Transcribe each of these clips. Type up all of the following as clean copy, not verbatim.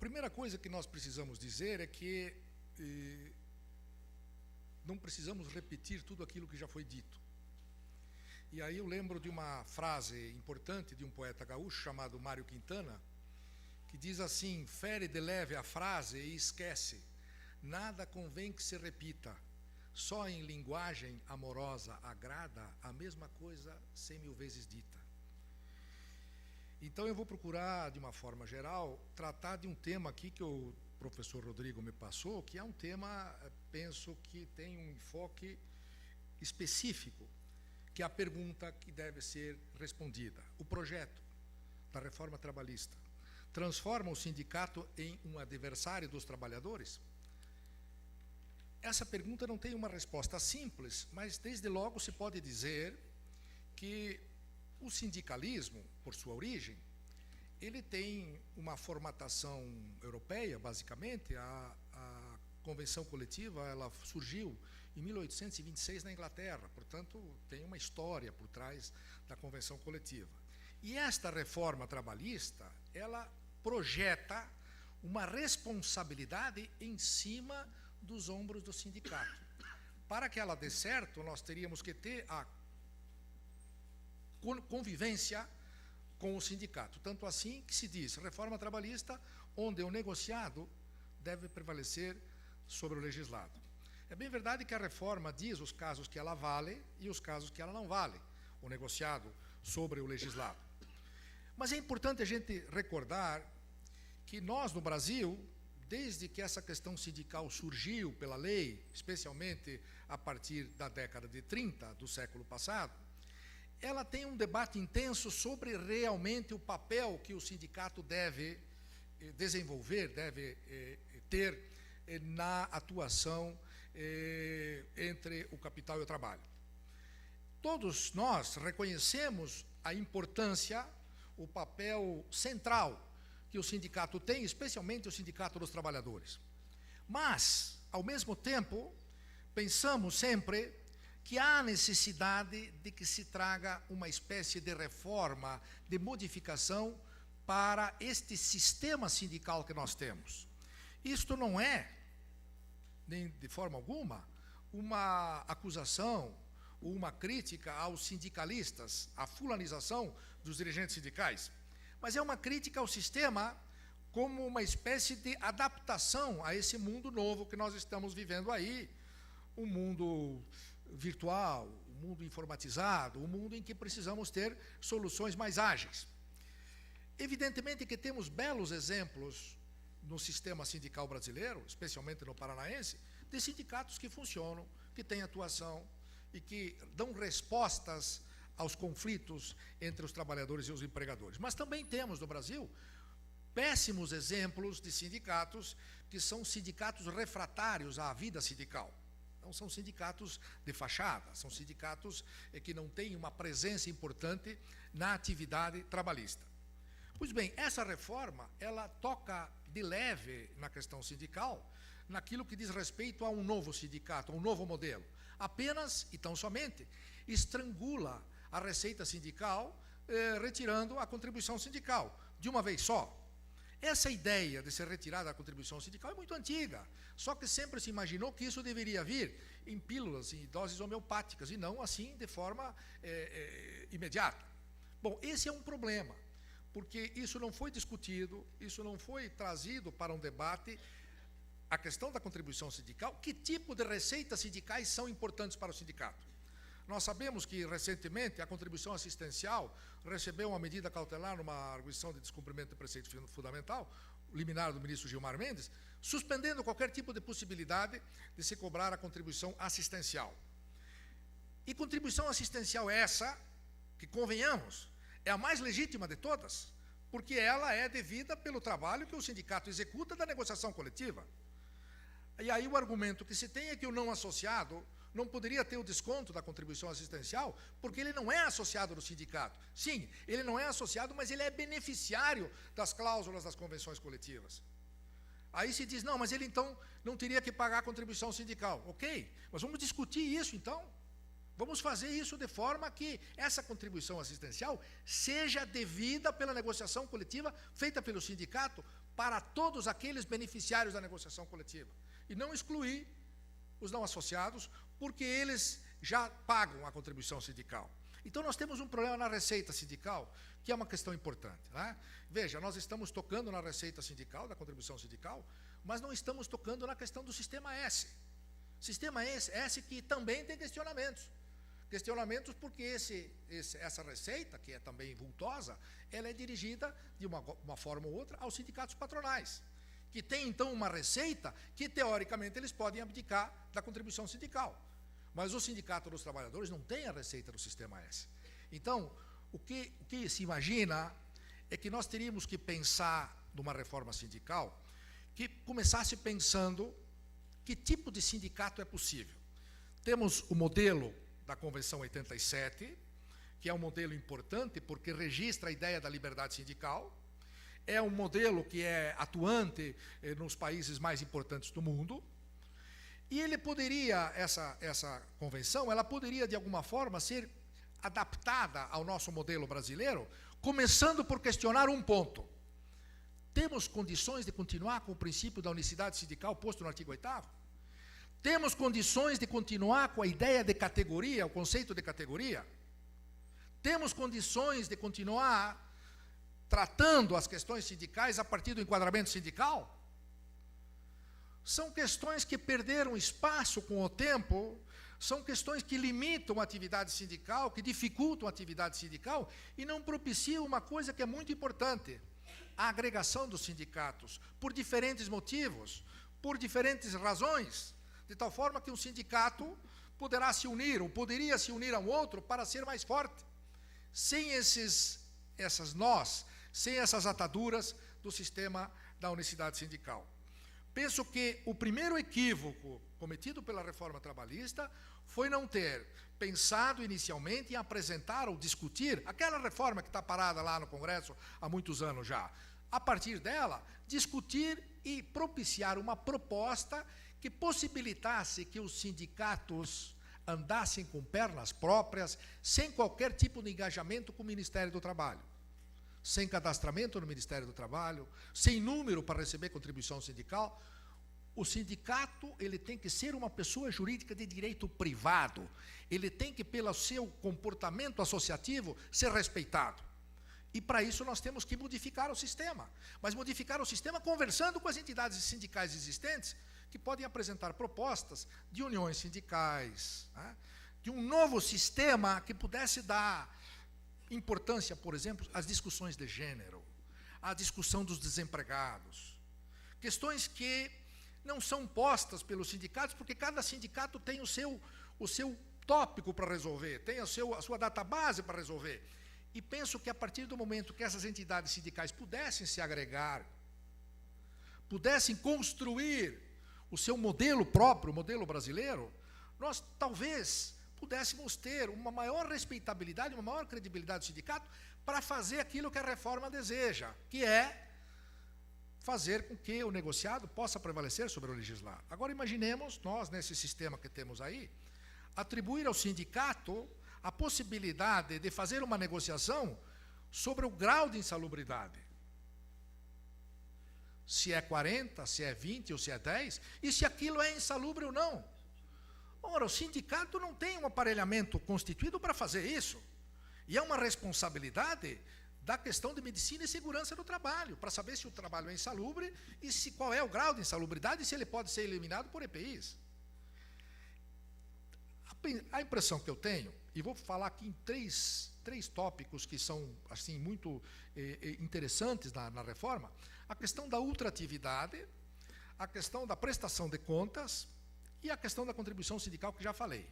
primeira coisa que nós precisamos dizer é que não precisamos repetir tudo aquilo que já foi dito. E aí eu lembro de uma frase importante de um poeta gaúcho chamado Mário Quintana, que diz assim: fere de leve a frase e esquece, nada convém que se repita, só em linguagem amorosa agrada a mesma coisa 100.000 vezes dita. Então eu vou procurar, de uma forma geral, tratar de um tema aqui que o professor Rodrigo me passou, que é um tema, penso que tem um enfoque específico, que é a pergunta que deve ser respondida. O projeto da reforma trabalhista transforma o sindicato em um adversário dos trabalhadores? Essa pergunta não tem uma resposta simples, mas desde logo se pode dizer que o sindicalismo, por sua origem, ele tem uma formatação europeia, basicamente. A convenção coletiva, ela surgiu em 1826 na Inglaterra, portanto, tem uma história por trás da convenção coletiva. E esta reforma trabalhista, ela projeta uma responsabilidade em cima dos ombros do sindicato. Para que ela dê certo, nós teríamos que ter a convivência com o sindicato. Tanto assim que se diz reforma trabalhista, onde o negociado deve prevalecer sobre o legislado. É bem verdade que a reforma diz os casos que ela vale e os casos que ela não vale, o negociado sobre o legislado. Mas é importante a gente recordar que nós, no Brasil, desde que essa questão sindical surgiu pela lei, especialmente a partir da década de 30 do século passado, ela tem um debate intenso sobre realmente o papel que o sindicato deve desenvolver, deve ter na atuação entre o capital e o trabalho. Todos nós reconhecemos a importância, o papel central que o sindicato tem, especialmente o sindicato dos trabalhadores. Mas, ao mesmo tempo, pensamos sempre que há necessidade de que se traga uma espécie de reforma, de modificação para este sistema sindical que nós temos. Isto não é, nem de forma alguma, uma acusação ou uma crítica aos sindicalistas, à fulanização dos dirigentes sindicais, mas é uma crítica ao sistema como uma espécie de adaptação a esse mundo novo que nós estamos vivendo aí, um mundo virtual, um mundo informatizado, um mundo em que precisamos ter soluções mais ágeis. Evidentemente que temos belos exemplos no sistema sindical brasileiro, especialmente no paranaense, de sindicatos que funcionam, que têm atuação e que dão respostas aos conflitos entre os trabalhadores e os empregadores. Mas também temos no Brasil péssimos exemplos de sindicatos que são sindicatos refratários à vida sindical. Então, são sindicatos de fachada, são sindicatos que não têm uma presença importante na atividade trabalhista. Pois bem, essa reforma, ela toca de leve na questão sindical, naquilo que diz respeito a um novo sindicato, a um novo modelo. Apenas, e tão somente, estrangula a receita sindical, retirando a contribuição sindical, de uma vez só. Essa ideia de ser retirada a contribuição sindical é muito antiga, só que sempre se imaginou que isso deveria vir em pílulas, em doses homeopáticas, e não assim de forma imediata. Bom, esse é um problema, porque isso não foi discutido, isso não foi trazido para um debate, a questão da contribuição sindical, que tipo de receitas sindicais são importantes para o sindicato. Nós sabemos que, recentemente, a contribuição assistencial recebeu uma medida cautelar numa arguição de descumprimento de preceito fundamental, liminar do ministro Gilmar Mendes, suspendendo qualquer tipo de possibilidade de se cobrar a contribuição assistencial. E contribuição assistencial essa, que convenhamos, é a mais legítima de todas, porque ela é devida pelo trabalho que o sindicato executa da negociação coletiva. E aí o argumento que se tem é que o não associado não poderia ter o desconto da contribuição assistencial, porque ele não é associado no sindicato. Sim, ele não é associado, mas ele é beneficiário das cláusulas das convenções coletivas. Aí se diz, não, mas ele então não teria que pagar a contribuição sindical. Ok, mas vamos discutir isso então. Vamos fazer isso de forma que essa contribuição assistencial seja devida pela negociação coletiva feita pelo sindicato para todos aqueles beneficiários da negociação coletiva. E não excluir os não associados, porque eles já pagam a contribuição sindical. Então, nós temos um problema na receita sindical, que é uma questão importante, né? Veja, nós estamos tocando na receita sindical, da contribuição sindical, mas não estamos tocando na questão do Sistema S. Sistema S que também tem questionamentos. Questionamentos porque essa receita, que é também vultosa, ela é dirigida, de uma forma ou outra, aos sindicatos patronais, que tem, então, uma receita que, teoricamente, eles podem abdicar da contribuição sindical. Mas o Sindicato dos Trabalhadores não tem a receita do Sistema S. Então, o que se imagina é que nós teríamos que pensar numa reforma sindical que começasse pensando que tipo de sindicato é possível. Temos o modelo da Convenção 87, que é um modelo importante porque registra a ideia da liberdade sindical, é um modelo que é atuante nos países mais importantes do mundo, e ele poderia, essa convenção, ela poderia, de alguma forma, ser adaptada ao nosso modelo brasileiro, começando por questionar um ponto. Temos condições de continuar com o princípio da unicidade sindical posto no artigo 8º? Temos condições de continuar com a ideia de categoria, o conceito de categoria? Temos condições de continuar tratando as questões sindicais a partir do enquadramento sindical? São questões que perderam espaço com o tempo, são questões que limitam a atividade sindical, que dificultam a atividade sindical e não propiciam uma coisa que é muito importante, a agregação dos sindicatos, por diferentes motivos, por diferentes razões, de tal forma que um sindicato poderá se unir, ou poderia se unir a um outro para ser mais forte, sem essas nós, sem essas ataduras do sistema da unicidade sindical. Penso que o primeiro equívoco cometido pela reforma trabalhista foi não ter pensado inicialmente em apresentar ou discutir aquela reforma que está parada lá no Congresso há muitos anos já. A partir dela, discutir e propiciar uma proposta que possibilitasse que os sindicatos andassem com pernas próprias, sem qualquer tipo de engajamento com o Ministério do Trabalho, sem cadastramento no Ministério do Trabalho, sem número para receber contribuição sindical. O sindicato, ele tem que ser uma pessoa jurídica de direito privado, ele tem que, pelo seu comportamento associativo, ser respeitado. E, para isso, nós temos que modificar o sistema, mas modificar o sistema conversando com as entidades sindicais existentes, que podem apresentar propostas de uniões sindicais, né, de um novo sistema que pudesse dar importância, por exemplo, às discussões de gênero, à discussão dos desempregados, questões que não são postas pelos sindicatos, porque cada sindicato tem o seu tópico para resolver, tem a sua database para resolver. E penso que, a partir do momento que essas entidades sindicais pudessem se agregar, pudessem construir o seu modelo próprio, o modelo brasileiro, nós talvez pudéssemos ter uma maior respeitabilidade, uma maior credibilidade do sindicato para fazer aquilo que a reforma deseja, que é fazer com que o negociado possa prevalecer sobre o legislado. Agora, imaginemos, nós, nesse sistema que temos aí, atribuir ao sindicato a possibilidade de fazer uma negociação sobre o grau de insalubridade. Se é 40, se é 20 ou se é 10, e se aquilo é insalubre ou não. Ora, o sindicato não tem um aparelhamento constituído para fazer isso. E é uma responsabilidade da questão de medicina e segurança do trabalho, para saber se o trabalho é insalubre e qual é o grau de insalubridade e se ele pode ser eliminado por EPIs. A impressão que eu tenho, e vou falar aqui em três tópicos que são assim muito interessantes na reforma: a questão da ultratividade, a questão da prestação de contas e a questão da contribuição sindical, que já falei.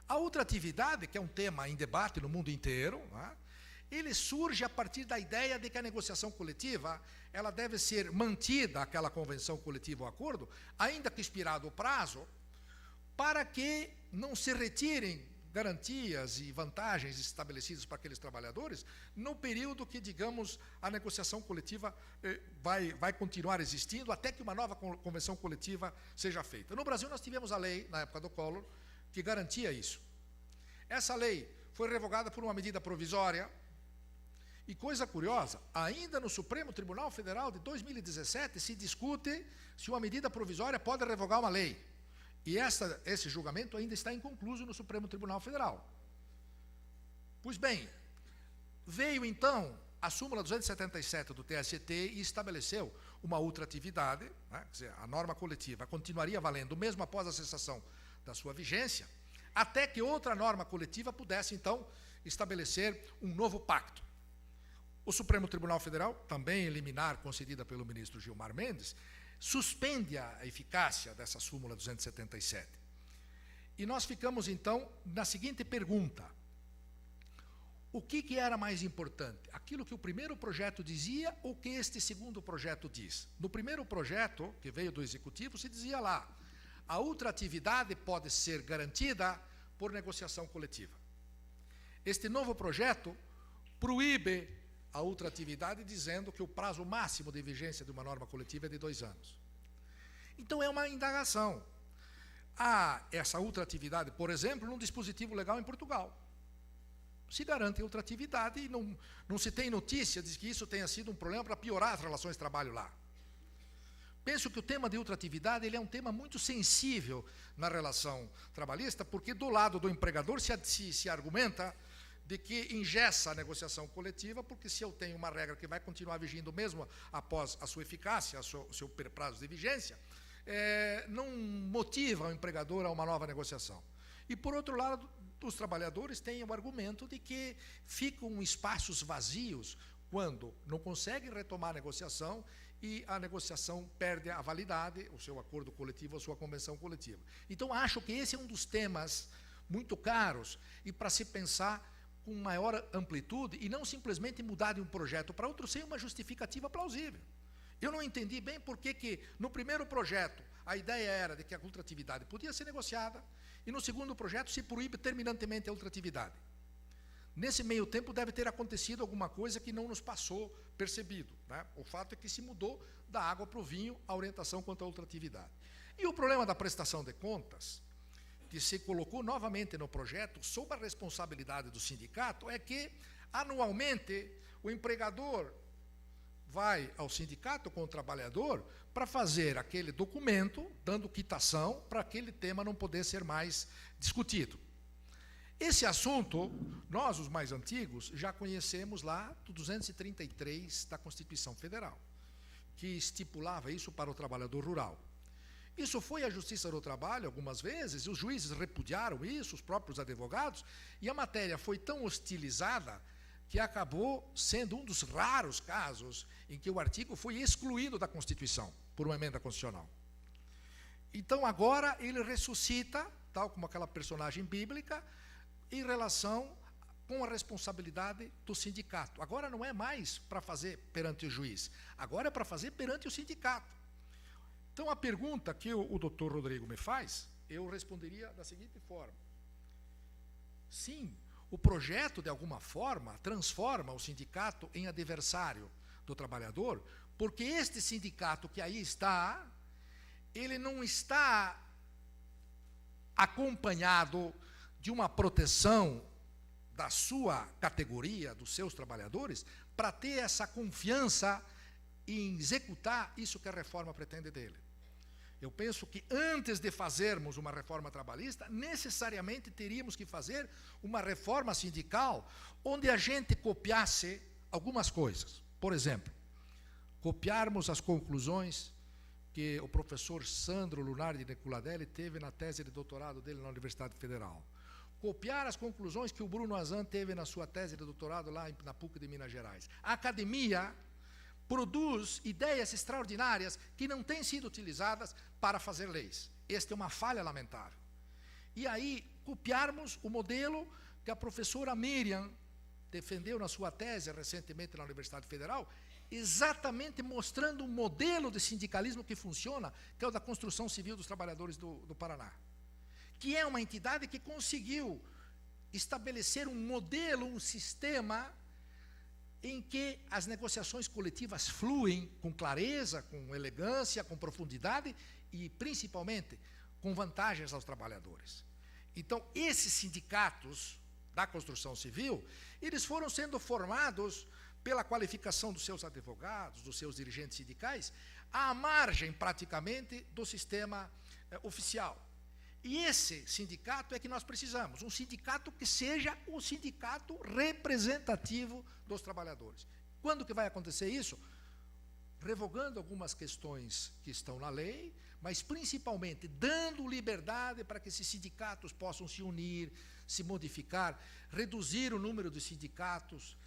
A ultratividade, que é um tema em debate no mundo inteiro, né, ele surge a partir da ideia de que a negociação coletiva ela deve ser mantida, aquela convenção coletiva ou acordo, ainda que expirado o prazo, para que não se retirem garantias e vantagens estabelecidas para aqueles trabalhadores no período que, digamos, a negociação coletiva vai continuar existindo até que uma nova convenção coletiva seja feita. No Brasil, nós tivemos a lei, na época do Collor, que garantia isso. Essa lei foi revogada por uma medida provisória. E coisa curiosa, ainda no Supremo Tribunal Federal de 2017 se discute se uma medida provisória pode revogar uma lei. E esse julgamento ainda está inconcluso no Supremo Tribunal Federal. Pois bem, veio então a súmula 277 do TST e estabeleceu uma ultratividade, né, quer dizer, a norma coletiva continuaria valendo mesmo após a cessação da sua vigência, até que outra norma coletiva pudesse então estabelecer um novo pacto. O Supremo Tribunal Federal, também em liminar concedida pelo ministro Gilmar Mendes, suspende a eficácia dessa súmula 277. E nós ficamos, então, na seguinte pergunta: o que era mais importante? Aquilo que o primeiro projeto dizia ou o que este segundo projeto diz? No primeiro projeto, que veio do Executivo, se dizia lá: a ultratividade pode ser garantida por negociação coletiva. Este novo projeto proíbe a ultratividade, dizendo que o prazo máximo de vigência de uma norma coletiva é de 2 anos. Então é uma indagação. Há essa ultratividade, por exemplo, num dispositivo legal em Portugal. Se garante a ultratividade e não se tem notícia de que isso tenha sido um problema para piorar as relações de trabalho lá. Penso que o tema de ultratividade ele é um tema muito sensível na relação trabalhista, porque do lado do empregador se argumenta de que engessa a negociação coletiva, porque se eu tenho uma regra que vai continuar vigindo mesmo após a sua eficácia, o seu prazo de vigência, não motiva o empregador a uma nova negociação. E, por outro lado, os trabalhadores têm o argumento de que ficam espaços vazios quando não conseguem retomar a negociação e a negociação perde a validade, o seu acordo coletivo, a sua convenção coletiva. Então, acho que esse é um dos temas muito caros e para se pensar com maior amplitude e não simplesmente mudar de um projeto para outro sem uma justificativa plausível. Eu não entendi bem por que no primeiro projeto a ideia era de que a ultratividade podia ser negociada e no segundo projeto se proíbe terminantemente a ultratividade. Nesse meio tempo deve ter acontecido alguma coisa que não nos passou percebido, né? O fato é que se mudou da água para o vinho a orientação quanto à ultratividade. E o problema da prestação de contas, que se colocou novamente no projeto, sob a responsabilidade do sindicato, é que, anualmente, o empregador vai ao sindicato com o trabalhador para fazer aquele documento, dando quitação, para aquele tema não poder ser mais discutido. Esse assunto, nós, os mais antigos, já conhecemos lá do 233 da Constituição Federal, que estipulava isso para o trabalhador rural. Isso foi à Justiça do Trabalho algumas vezes, e os juízes repudiaram isso, os próprios advogados, e a matéria foi tão hostilizada que acabou sendo um dos raros casos em que o artigo foi excluído da Constituição, por uma emenda constitucional. Então, agora, ele ressuscita, tal como aquela personagem bíblica, em relação com a responsabilidade do sindicato. Agora não é mais para fazer perante o juiz, agora é para fazer perante o sindicato. Então, a pergunta que o doutor Rodrigo me faz, eu responderia da seguinte forma: sim, o projeto, de alguma forma, transforma o sindicato em adversário do trabalhador, porque este sindicato que aí está, ele não está acompanhado de uma proteção da sua categoria, dos seus trabalhadores, para ter essa confiança em executar isso que a reforma pretende dele. Eu penso que antes de fazermos uma reforma trabalhista, necessariamente teríamos que fazer uma reforma sindical onde a gente copiasse algumas coisas. Por exemplo, copiarmos as conclusões que o professor Sandro Lunardi Neculadelli teve na tese de doutorado dele na Universidade Federal. Copiar as conclusões que o Bruno Azan teve na sua tese de doutorado lá na PUC de Minas Gerais. A academia produz ideias extraordinárias que não têm sido utilizadas para fazer leis. Esta é uma falha lamentável. E aí, copiarmos o modelo que a professora Miriam defendeu na sua tese recentemente na Universidade Federal, exatamente mostrando um modelo de sindicalismo que funciona, que é o da Construção Civil dos Trabalhadores do Paraná, que é uma entidade que conseguiu estabelecer um modelo, um sistema em que as negociações coletivas fluem com clareza, com elegância, com profundidade e, principalmente, com vantagens aos trabalhadores. Então, esses sindicatos da construção civil, eles foram sendo formados pela qualificação dos seus advogados, dos seus dirigentes sindicais, à margem, praticamente, do sistema oficial. E esse sindicato é que nós precisamos, um sindicato que seja o sindicato representativo dos trabalhadores. Quando que vai acontecer isso? Revogando algumas questões que estão na lei, mas principalmente dando liberdade para que esses sindicatos possam se unir, se modificar, reduzir o número de sindicatos,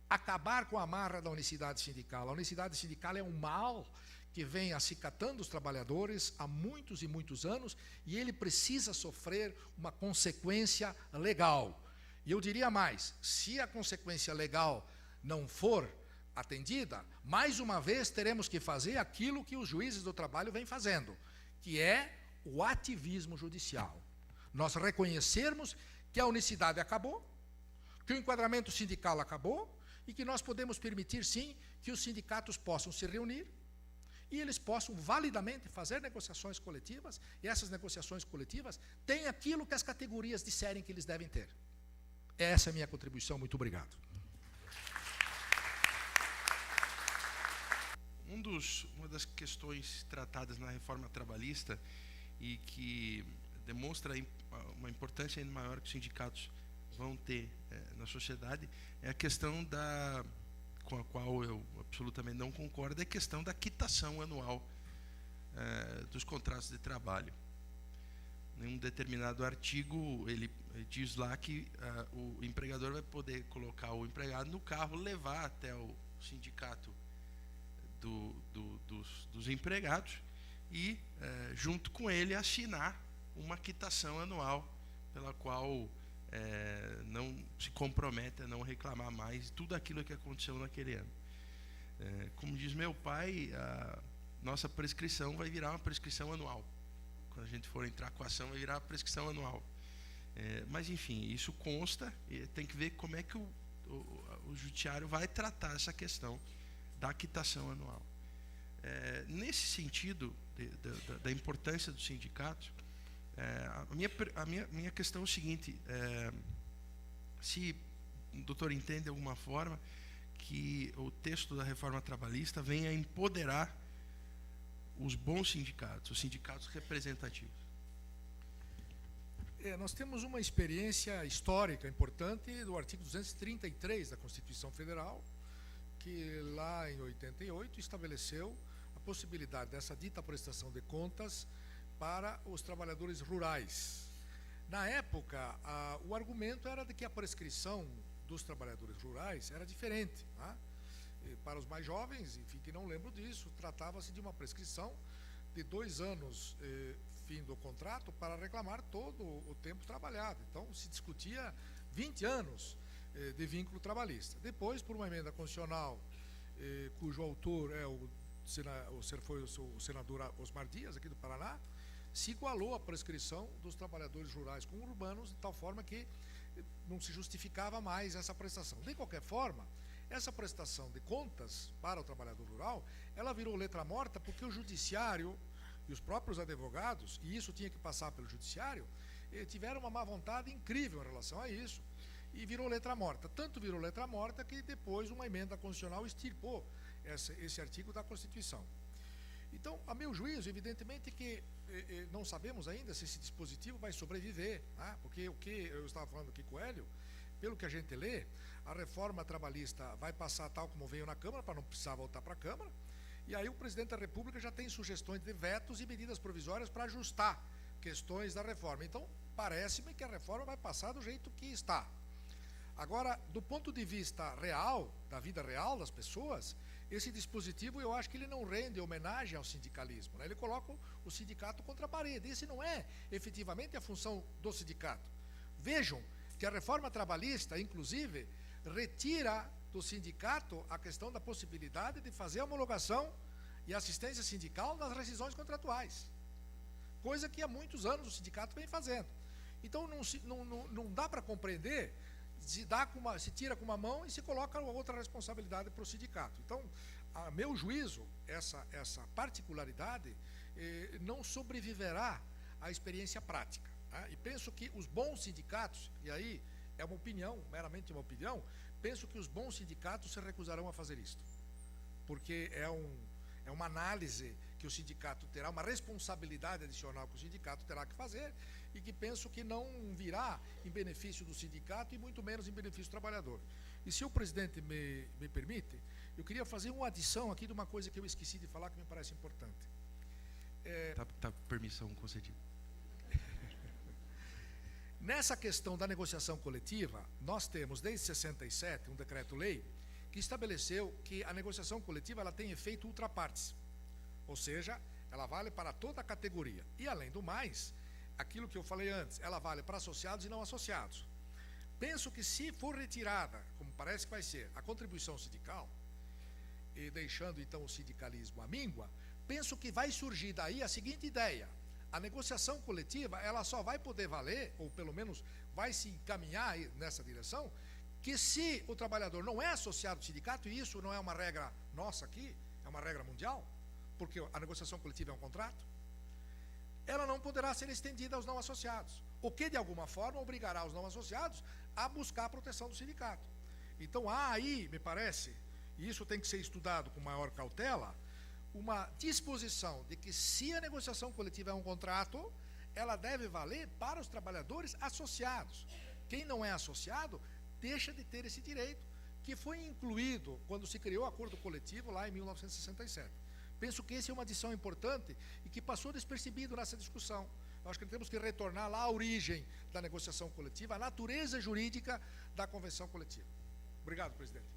acabar com a amarra da unicidade sindical. A unicidade sindical é um mal que vem acicatando os trabalhadores há muitos e muitos anos, e ele precisa sofrer uma consequência legal. E eu diria mais, se a consequência legal não for atendida, mais uma vez teremos que fazer aquilo que os juízes do trabalho vêm fazendo, que é o ativismo judicial. Nós reconhecermos que a unicidade acabou, que o enquadramento sindical acabou, e que nós podemos permitir, sim, que os sindicatos possam se reunir, e eles possam validamente fazer negociações coletivas, e essas negociações coletivas têm aquilo que as categorias disserem que eles devem ter. Essa é a minha contribuição, muito obrigado. Uma das questões tratadas na reforma trabalhista e que demonstra uma importância ainda maior que os sindicatos vão ter na sociedade é a questão com a qual eu absolutamente não concordo, é a questão da quitação anual dos contratos de trabalho. Em um determinado artigo, ele diz lá que o empregador vai poder colocar o empregado no carro, levar até o sindicato dos empregados e, junto com ele, assinar uma quitação anual pela qual não se compromete a não reclamar mais tudo aquilo que aconteceu naquele ano. Como diz meu pai, a nossa prescrição vai virar uma prescrição anual. Quando a gente for entrar com a ação, vai virar uma prescrição anual. Mas, enfim, isso consta, e tem que ver como é que o judiciário vai tratar essa questão da quitação anual. Nesse sentido da importância do sindicato, a minha questão é o seguinte: se o doutor entende de alguma forma que o texto da reforma trabalhista venha empoderar os bons sindicatos, os sindicatos representativos. Nós temos uma experiência histórica importante do artigo 233 da Constituição Federal, que lá em 88 estabeleceu a possibilidade dessa dita prestação de contas para os trabalhadores rurais. Na época, o argumento era de que a prescrição dos trabalhadores rurais era diferente, né? Para os mais jovens, enfim, que não lembro disso, tratava-se de uma prescrição de 2 anos, fim do contrato, para reclamar todo o tempo trabalhado. Então, se discutia 20 anos de vínculo trabalhista. Depois, por uma emenda constitucional, cujo autor foi o senador Osmar Dias, aqui do Paraná, se igualou a prescrição dos trabalhadores rurais com urbanos, de tal forma que não se justificava mais essa prestação. De qualquer forma, essa prestação de contas para o trabalhador rural, ela virou letra morta porque o judiciário e os próprios advogados, e isso tinha que passar pelo judiciário, tiveram uma má vontade incrível em relação a isso, e virou letra morta. Tanto virou letra morta que depois uma emenda constitucional extirpou esse artigo da Constituição. Então, a meu juízo, evidentemente que não sabemos ainda se esse dispositivo vai sobreviver, né? Porque o que eu estava falando aqui com o Hélio, pelo que a gente lê, a reforma trabalhista vai passar tal como veio na Câmara, para não precisar voltar para a Câmara, e aí o presidente da República já tem sugestões de vetos e medidas provisórias para ajustar questões da reforma. Então, parece-me que a reforma vai passar do jeito que está. Agora, do ponto de vista real, da vida real das pessoas, esse dispositivo, eu acho que ele não rende homenagem ao sindicalismo, né? Ele coloca o sindicato contra a parede. Esse não é efetivamente a função do sindicato. Vejam que a reforma trabalhista, inclusive, retira do sindicato a questão da possibilidade de fazer a homologação e assistência sindical nas rescisões contratuais, coisa que há muitos anos o sindicato vem fazendo. Então, não dá para compreender, se tira com uma mão e se coloca outra responsabilidade para o sindicato. Então, a meu juízo, essa particularidade não sobreviverá à experiência prática, né? E penso que os bons sindicatos, e aí é uma opinião, meramente uma opinião, penso que os bons sindicatos se recusarão a fazer isto, porque é uma análise que o sindicato terá, uma responsabilidade adicional que o sindicato terá que fazer, e que penso que não virá em benefício do sindicato e muito menos em benefício do trabalhador. E se o presidente me permite, eu queria fazer uma adição aqui de uma coisa que eu esqueci de falar que me parece importante. Tá permissão concedida. Nessa questão da negociação coletiva, nós temos desde 67 um decreto-lei que estabeleceu que a negociação coletiva ela tem efeito ultrapartes, ou seja, ela vale para toda a categoria. E além do mais, aquilo que eu falei antes, ela vale para associados e não associados. Penso que se for retirada, como parece que vai ser, a contribuição sindical, e deixando então o sindicalismo à míngua, penso que vai surgir daí a seguinte ideia: a negociação coletiva ela só vai poder valer, ou pelo menos vai se encaminhar nessa direção, que se o trabalhador não é associado ao sindicato, e isso não é uma regra nossa aqui, é uma regra mundial, porque a negociação coletiva é um contrato, ela não poderá ser estendida aos não associados, o que de alguma forma obrigará os não associados a buscar a proteção do sindicato. Então há aí, me parece, e isso tem que ser estudado com maior cautela, uma disposição de que se a negociação coletiva é um contrato, ela deve valer para os trabalhadores associados. Quem não é associado deixa de ter esse direito, que foi incluído quando se criou o acordo coletivo lá em 1967. Penso que essa é uma adição importante e que passou despercebido nessa discussão. Eu acho que temos que retornar lá à origem da negociação coletiva, à natureza jurídica da convenção coletiva. Obrigado, presidente.